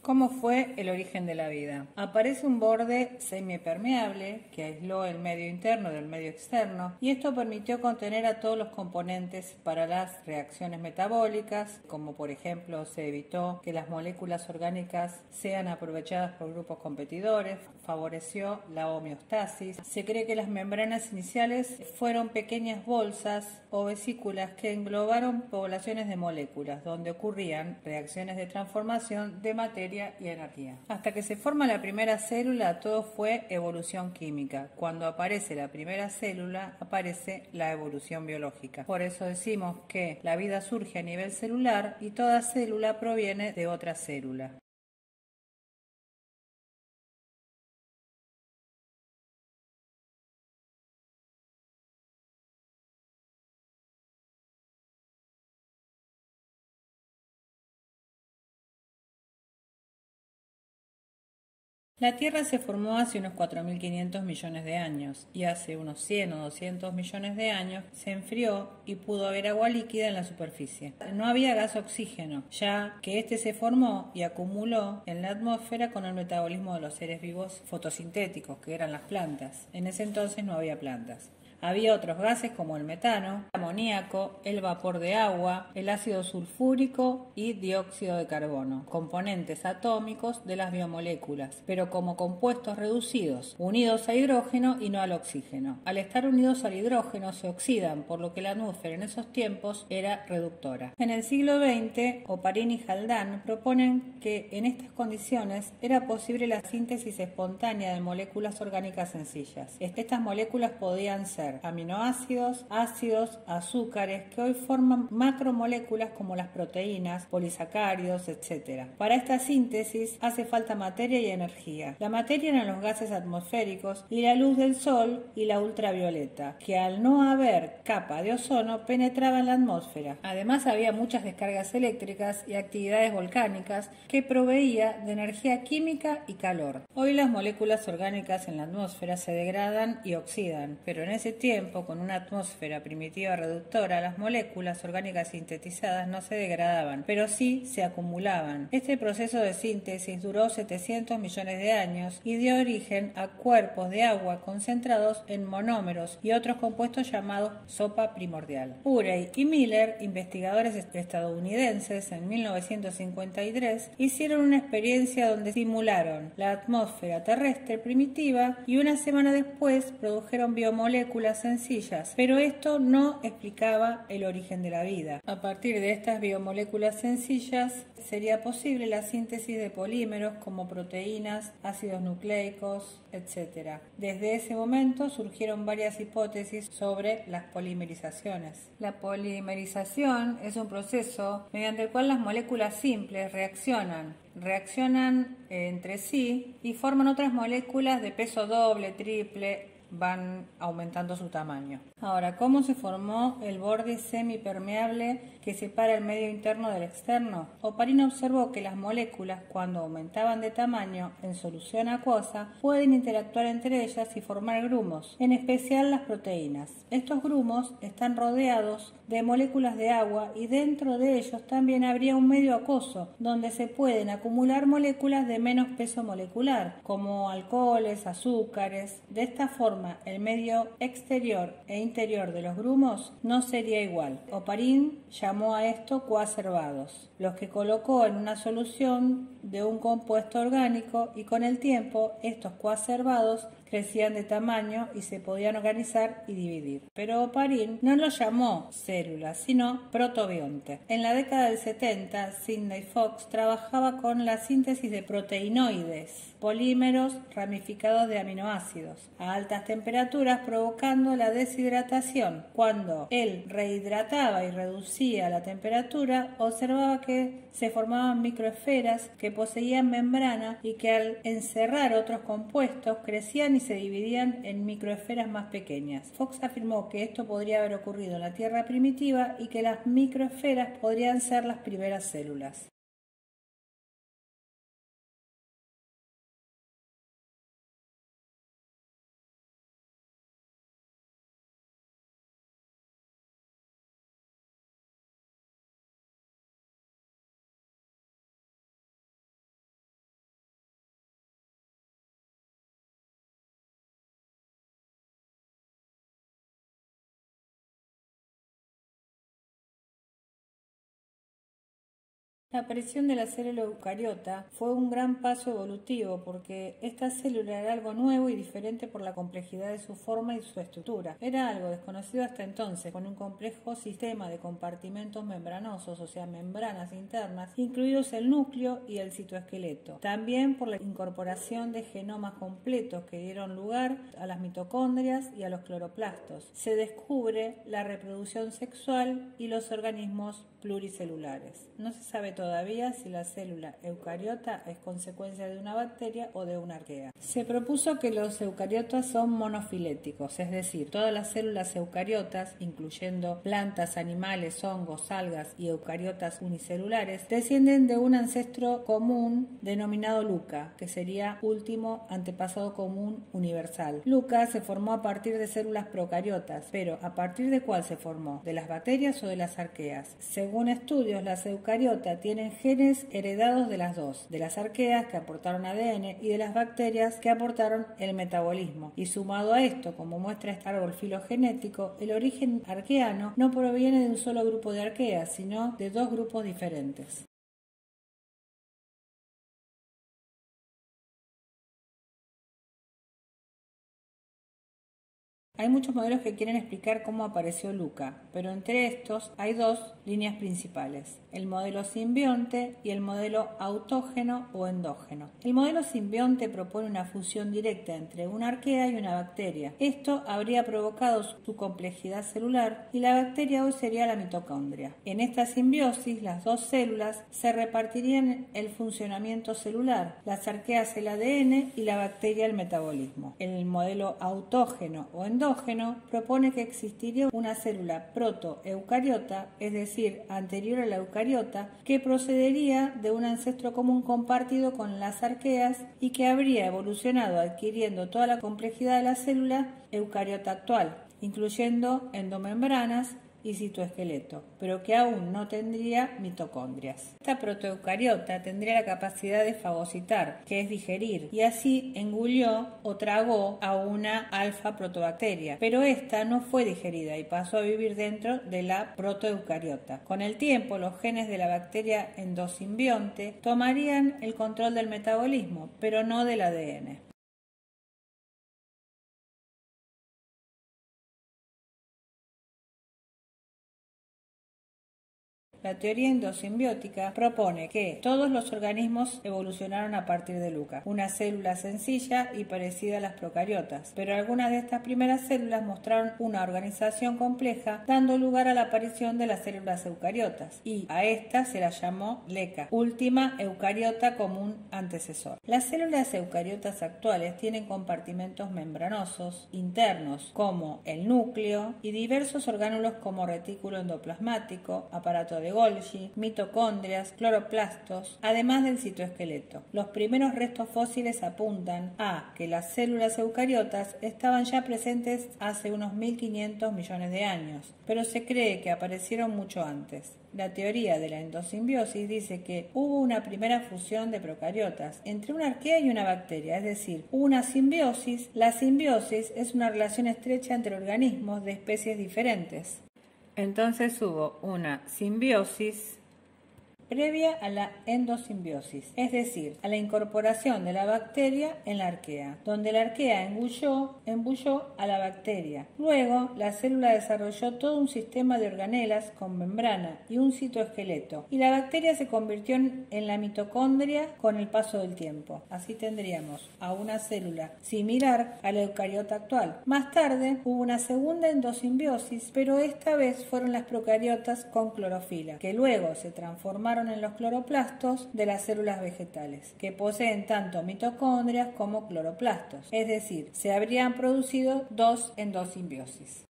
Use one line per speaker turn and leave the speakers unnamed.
¿Cómo fue el origen de la vida? Aparece un borde semipermeable que aisló el medio interno del medio externo y esto permitió contener a todos los componentes para las reacciones metabólicas, como por ejemplo se evitó que las moléculas orgánicas sean aprovechadas por grupos competidores, favoreció la homeostasis. Se cree que las membranas iniciales fueron pequeñas bolsas o vesículas que englobaron poblaciones de moléculas, donde ocurrían reacciones de transformación de materia y energía. Hasta que se forma la primera célula, todo fue evolución química. Cuando aparece la primera célula, aparece la evolución biológica. Por eso decimos que la vida surge a nivel celular y toda célula proviene de otra célula. La Tierra se formó hace unos 4.500 millones de años y hace unos 100 o 200 millones de años se enfrió y pudo haber agua líquida en la superficie. No había gas oxígeno, ya que este se formó y acumuló en la atmósfera con el metabolismo de los seres vivos fotosintéticos, que eran las plantas. En ese entonces no había plantas. Había otros gases como el metano, el amoníaco, el vapor de agua, el ácido sulfúrico y dióxido de carbono, componentes atómicos de las biomoléculas, pero como compuestos reducidos, unidos a hidrógeno y no al oxígeno. Al estar unidos al hidrógeno se oxidan, por lo que la atmósfera en esos tiempos era reductora. En el siglo XX, Oparin y Haldane proponen que en estas condiciones era posible la síntesis espontánea de moléculas orgánicas sencillas. Estas moléculas podían ser aminoácidos, ácidos, azúcares, que hoy forman macromoléculas como las proteínas, polisacáridos, etc. Para esta síntesis hace falta materia y energía. La materia eran los gases atmosféricos y la luz del sol y la ultravioleta, que al no haber capa de ozono penetraba en la atmósfera. Además había muchas descargas eléctricas y actividades volcánicas que proveía de energía química y calor. Hoy las moléculas orgánicas en la atmósfera se degradan y oxidan, pero en ese tiempo, con una atmósfera primitiva reductora, las moléculas orgánicas sintetizadas no se degradaban, pero sí se acumulaban. Este proceso de síntesis duró 700 millones de años y dio origen a cuerpos de agua concentrados en monómeros y otros compuestos llamados sopa primordial. Urey y Miller, investigadores estadounidenses, en 1953 hicieron una experiencia donde simularon la atmósfera terrestre primitiva y una semana después produjeron biomoléculas sencillas, pero esto no explicaba el origen de la vida. A partir de estas biomoléculas sencillas sería posible la síntesis de polímeros como proteínas, ácidos nucleicos, etc. Desde ese momento surgieron varias hipótesis sobre las polimerizaciones. La polimerización es un proceso mediante el cual las moléculas simples reaccionan entre sí y forman otras moléculas de peso doble, triple, van aumentando su tamaño. Ahora, ¿cómo se formó el borde semipermeable que separa el medio interno del externo? Oparin observó que las moléculas, cuando aumentaban de tamaño en solución acuosa, pueden interactuar entre ellas y formar grumos, en especial las proteínas. Estos grumos están rodeados de moléculas de agua y dentro de ellos también habría un medio acuoso, donde se pueden acumular moléculas de menos peso molecular, como alcoholes, azúcares. De esta forma, el medio exterior e interior de los grumos no sería igual. Oparin llamó a esto coacervados, los que colocó en una solución de un compuesto orgánico y con el tiempo estos coacervados crecían de tamaño y se podían organizar y dividir. Pero Oparin no lo llamó células, sino protobionte. En la década del 70, Sidney Fox trabajaba con la síntesis de proteinoides, polímeros ramificados de aminoácidos, a altas temperaturas, provocando la deshidratación. Cuando él rehidrataba y reducía la temperatura, observaba que se formaban microesferas que poseían membrana y que al encerrar otros compuestos crecían y se dividían en microesferas más pequeñas. Fox afirmó que esto podría haber ocurrido en la Tierra primitiva y que las microesferas podrían ser las primeras células. La aparición de la célula eucariota fue un gran paso evolutivo porque esta célula era algo nuevo y diferente por la complejidad de su forma y su estructura. Era algo desconocido hasta entonces, con un complejo sistema de compartimentos membranosos, o sea, membranas internas, incluidos el núcleo y el citoesqueleto. También por la incorporación de genomas completos que dieron lugar a las mitocondrias y a los cloroplastos. Se descubre la reproducción sexual y los organismos pluricelulares. No se sabe todavía si la célula eucariota es consecuencia de una bacteria o de una arquea. Se propuso que los eucariotas son monofiléticos, es decir, todas las células eucariotas, incluyendo plantas, animales, hongos, algas y eucariotas unicelulares, descienden de un ancestro común denominado Luca, que sería último antepasado común universal. Luca se formó a partir de células procariotas, pero ¿a partir de cuál se formó? ¿De las bacterias o de las arqueas? Según estudios, las eucariotas tienen genes heredados de las dos, de las arqueas que aportaron ADN y de las bacterias que aportaron el metabolismo. Y sumado a esto, como muestra este árbol filogenético, el origen arqueano no proviene de un solo grupo de arqueas, sino de dos grupos diferentes. Hay muchos modelos que quieren explicar cómo apareció Luca, pero entre estos hay dos líneas principales, el modelo simbionte y el modelo autógeno o endógeno. El modelo simbionte propone una fusión directa entre una arquea y una bacteria. Esto habría provocado su complejidad celular y la bacteria hoy sería la mitocondria. En esta simbiosis, las dos células se repartirían el funcionamiento celular, las arqueas el ADN y la bacteria el metabolismo. El modelo autógeno o endógeno propone que existiría una célula protoeucariota, es decir, anterior a la eucariota, que procedería de un ancestro común compartido con las arqueas y que habría evolucionado adquiriendo toda la complejidad de la célula eucariota actual, incluyendo endomembranas y citoesqueleto, pero que aún no tendría mitocondrias. Esta protoeucariota tendría la capacidad de fagocitar, que es digerir, y así engulló o tragó a una alfa protobacteria, pero esta no fue digerida y pasó a vivir dentro de la protoeucariota. Con el tiempo, los genes de la bacteria endosimbionte tomarían el control del metabolismo, pero no del ADN. La teoría endosimbiótica propone que todos los organismos evolucionaron a partir de Luca, una célula sencilla y parecida a las procariotas, pero algunas de estas primeras células mostraron una organización compleja, dando lugar a la aparición de las células eucariotas, y a esta se la llamó LECA, última eucariota común antecesor. Las células eucariotas actuales tienen compartimentos membranosos internos, como el núcleo, y diversos orgánulos como retículo endoplasmático, aparato de Golgi, mitocondrias, cloroplastos, además del citoesqueleto. Los primeros restos fósiles apuntan a que las células eucariotas estaban ya presentes hace unos 1500 millones de años, pero se cree que aparecieron mucho antes. La teoría de la endosimbiosis dice que hubo una primera fusión de procariotas entre una arquea y una bacteria, es decir, hubo una simbiosis. La simbiosis es una relación estrecha entre organismos de especies diferentes. Entonces hubo una simbiosis previa a la endosimbiosis, es decir, a la incorporación de la bacteria en la arquea, donde la arquea embulló a la bacteria. Luego, la célula desarrolló todo un sistema de organelas con membrana y un citoesqueleto, y la bacteria se convirtió en la mitocondria con el paso del tiempo. Así tendríamos a una célula similar a la eucariota actual. Más tarde, hubo una segunda endosimbiosis, pero esta vez fueron las procariotas con clorofila, que luego se transformaron en los cloroplastos de las células vegetales, que poseen tanto mitocondrias como cloroplastos, es decir, se habrían producido dos endosimbiosis.